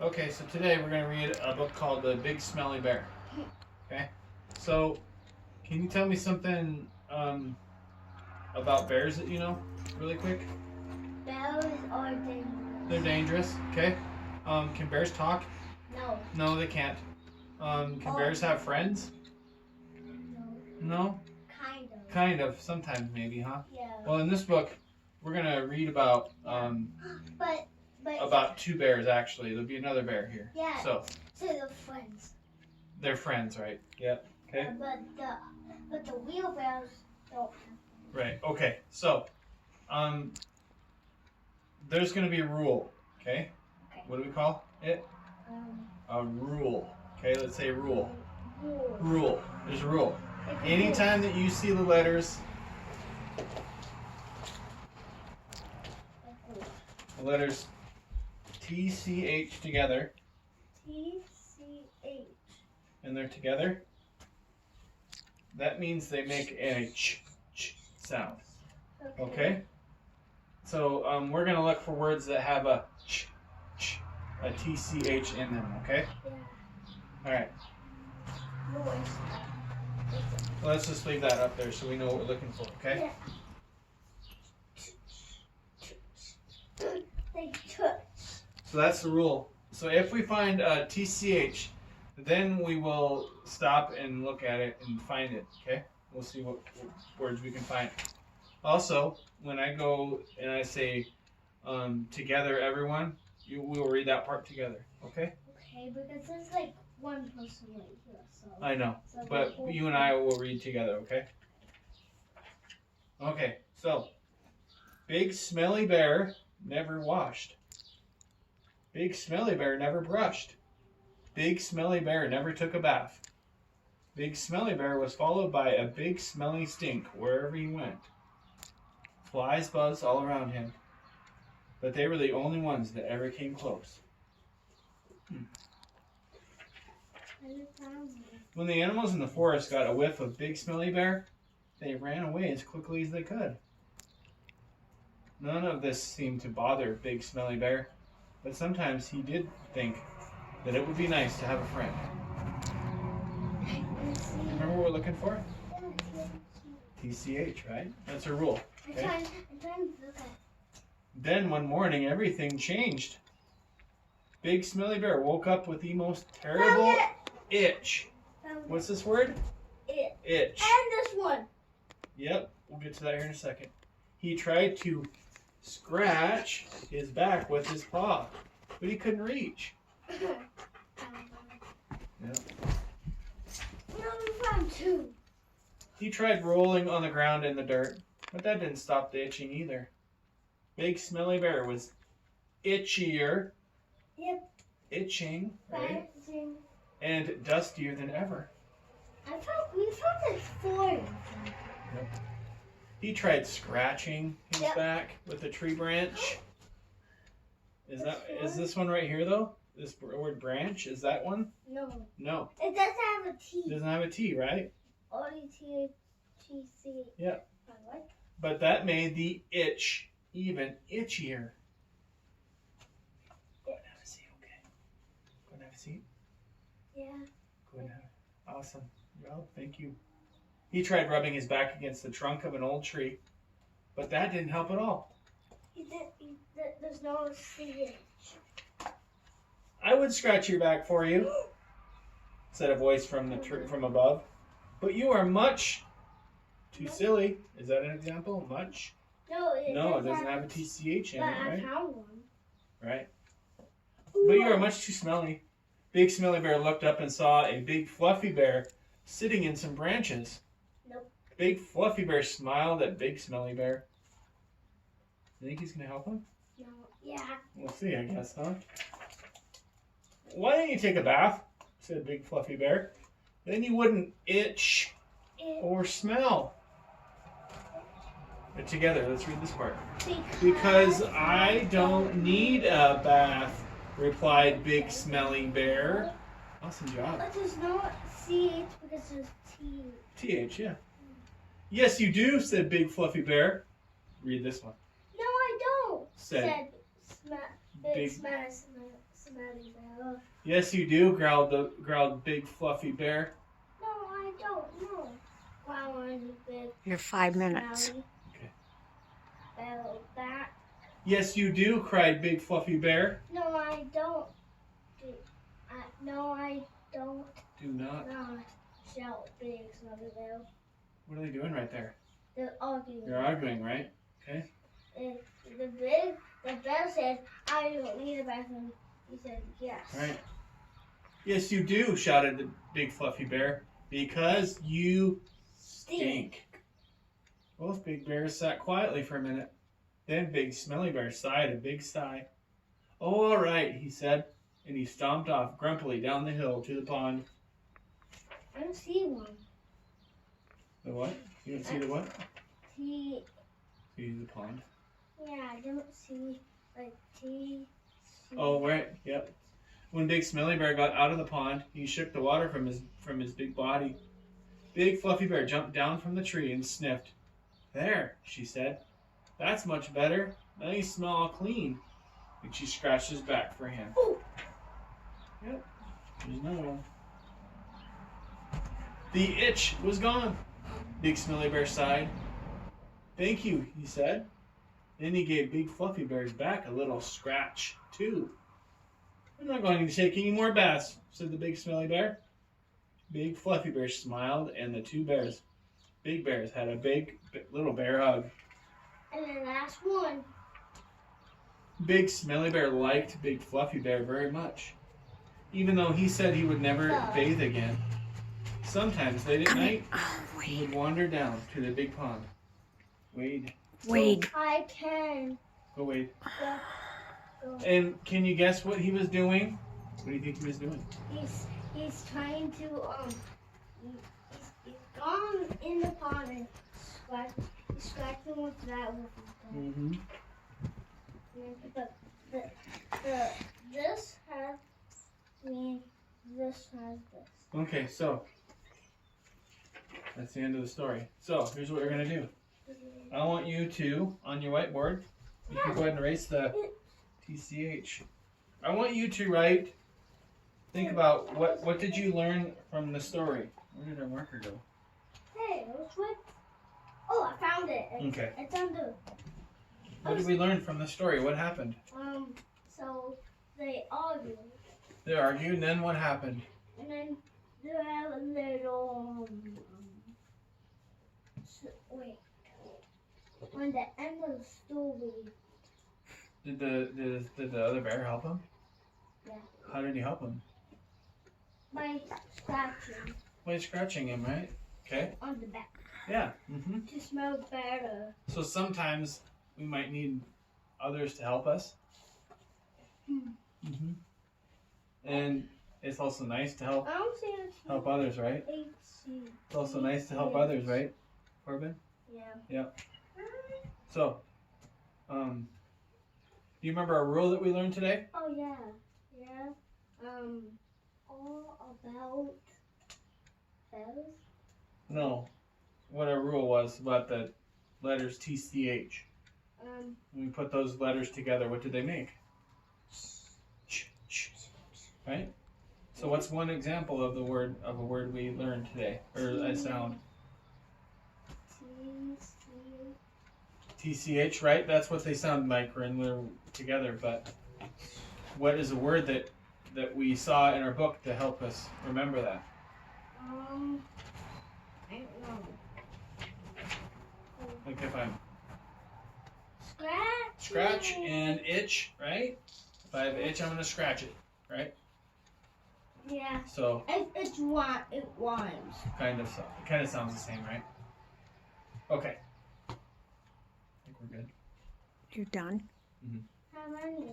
Okay, so today we're going to read a book called The Big Smelly Bear. Okay? So, can you tell me something about bears that you know, really quick? Bears are dangerous. They're dangerous, okay? Can bears talk? No. No, they can't. Can bears have friends? No. No? Kind of. Kind of. Sometimes maybe, huh? Yeah. Well, in this book, we're going to read about about two bears, actually. There'll be another bear here. Yeah. So they're friends. They're friends, right? Yep. Okay. But the real bears don't. Right. Okay. So, there's going to be a rule. Okay. What do we call it? A rule. Okay. Let's say rule. Rule. There's a rule. Anytime that you see the letters, TCH together. TCH. And they're together. That means they make a ch sound. Okay? So we're going to look for words that have a TCH in them, okay? Yeah. All right. Well, let's just leave that up there so we know what we're looking for, okay? Yeah. So that's the rule. So if we find TCH, then we will stop and look at it and find it, okay? We'll see what words we can find. Also, when I go and I say together, everyone, we'll read that part together, okay? Okay, because there's like one person right here, so. I know, but you and I will read together, okay? Okay, so big smelly bear never washed. Big smelly bear never brushed. Big smelly bear never took a bath. Big smelly bear was followed by a big smelly stink wherever he went. Flies buzzed all around him, but they were the only ones that ever came close. When the animals in the forest got a whiff of Big Smelly Bear, they ran away as quickly as they could. None of this seemed to bother Big Smelly Bear, but sometimes he did think that it would be nice to have a friend. Remember what we're looking for? TCH, right? That's a rule. Okay? I'm trying to look at it. Then one morning, everything changed. Big Smelly Bear woke up with the most terrible itch. What's this word? Itch. And this one. Yep, we'll get to that here in a second. He tried to scratch his back with his paw, but he couldn't reach. Yep. No, we found two. He tried rolling on the ground in the dirt, but that didn't stop the itching either. Big Smelly Bear was itchier. Yep. Itching, right? And dustier than ever. We found like four. Yep. He tried scratching his back with a tree branch. Is this one right here though? This word branch, is that one? No. No. It doesn't have a T. It doesn't have a T, right? Only T-C. Yeah. What? But that made the itch even itchier. Go ahead and have a seat, okay? Go ahead and have a seat. Yeah. Go ahead and have it. Awesome. Well, thank you. He tried rubbing his back against the trunk of an old tree, but that didn't help at all. There's no C. I would scratch your back for you, said a voice from from above. But you are much too silly. Is that an example? Much? No, it doesn't have a TCH in it, right? I found one. Right. But you are much too smelly. Big Smelly Bear looked up and saw a big fluffy bear sitting in some branches. Nope. Big Fluffy Bear smiled at Big Smelly Bear. You think he's going to help him? No. Yeah. We'll see, I guess, huh? Why don't you take a bath? Said Big Fluffy Bear. Then you wouldn't itch or smell. But together, let's read this part. Because I don't need a bath, replied Big Smelly Bear. Awesome job. But there's no CH because there's T. TH, yeah. Yes, you do, said Big Fluffy Bear. Read this one. No, I don't. Said Big smelly bear. Yes, you do, growled Big Fluffy Bear. No, I don't know. Growling big. You're 5 minutes. Smelly Okay. bear back. Yes, you do, cried Big Fluffy Bear. No, I don't. No, I don't. Do not. Not shout big smelly bear. What are they doing right there? They're arguing. They're arguing, right? Okay. The bear said, I don't need a bathroom. He said, yes. Right. Yes, you do, shouted the Big Fluffy Bear, because you stink. Both big bears sat quietly for a minute. Then Big Smelly Bear sighed a big sigh. Oh, all right, he said, and he stomped off grumpily down the hill to the pond. I don't see one. The what? You don't see the what? T. See the pond. Yeah, I don't see like T. Oh, right. Yep. When Big Smelly Bear got out of the pond, he shook the water from his big body. Big Fluffy Bear jumped down from the tree and sniffed. There, she said. That's much better. Now you smell all clean. And she scratched his back for him. Ooh. Yep. There's another one. The itch was gone. Big Smelly Bear sighed. Thank you, he said. Then he gave Big Fluffy Bear's back a little scratch, too. I'm not going to take any more baths, said the Big Smelly Bear. Big Fluffy Bear smiled, and the two big bears, had a big little bear hug. And the last one. Big Smelly Bear liked Big Fluffy Bear very much, even though he said he would never bathe again. Sometimes late at night, he would wander down to the big pond. Wade. Wade. I can. Go wade. Go. And can you guess what he was doing? What do you think he was doing? He's trying to he's gone in the pond and he's scratching with that with his Mm-hmm. But this has me. This has this. Okay, so that's the end of the story. So here's what we're gonna do. I want you to, on your whiteboard, you can go ahead and erase the TCH. I want you to write, think about what did you learn from the story? Where did our marker go? Hey, which one? Oh, I found it. Okay. It's under. What did we learn from the story? What happened? So they argued, They argued, and then what happened? and then they have a little. Wait. On the end of the story. Did the other bear help him? Yeah. How did he help him? By scratching By scratching him, right? Okay. on the back Yeah. Mm-hmm. to smell better. So sometimes we might need others to help us. Mm-hmm. And it's also nice to help I don't see it. others, right? It's also nice to help others, right, Corbin? Yeah. So, do you remember our rule that we learned today? Oh yeah. Yeah. All about bells. No. What our rule was about the letters TCH. When we put those letters together, what did they make? Right? So what's one example of a word we learned today, or a sound? TCH, right? That's what they sound like when they're together. But what is a word that we saw in our book to help us remember that? I don't know. Like if I'm Scratch. and itch, right? If I have an itch, I'm gonna scratch it, right? Yeah. So It rhymes. kind of sounds the same, right? Okay. I think we're good. You're done? How many?